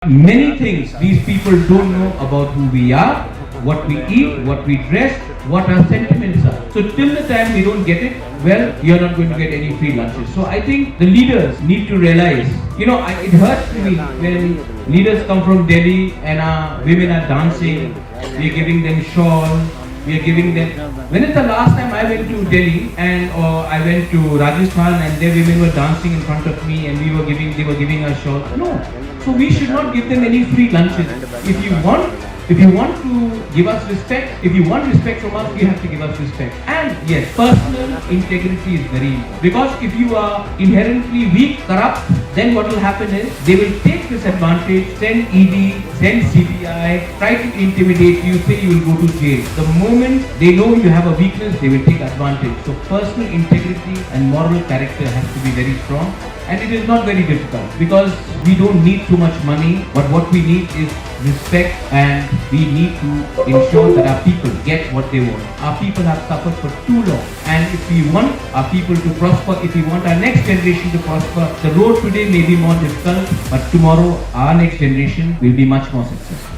Many things these people don't know about who we are, what we eat, what we dress, what our sentiments are. So till the time we don't get it, well, you're not going to get any free lunches. So I think the leaders need to realize, it hurts me when leaders come from Delhi and our women are dancing, we're giving them shawls, we are giving them. When is the last time I went to Delhi or I went to Rajasthan and their women were dancing in front of me and they were giving us shawls? No. So we should not give them any free lunches. If you want to give us respect, if you want respect from us, you have to give us respect. And yes, personal integrity is very important. Because if you are inherently weak, corrupt, then what will happen is they will take this advantage, send ED, send CBI, try to intimidate you, say you will go to jail. The moment they know you have a weakness, they will take advantage. So personal integrity and moral character has to be very strong. And it is not very difficult because we don't need too much money, but what we need is respect, and we need to ensure that our people get what they want. Our people have suffered for too long, and if we want our people to prosper, if we want our next generation to prosper, the road today may be more difficult, but tomorrow our next generation will be much more successful.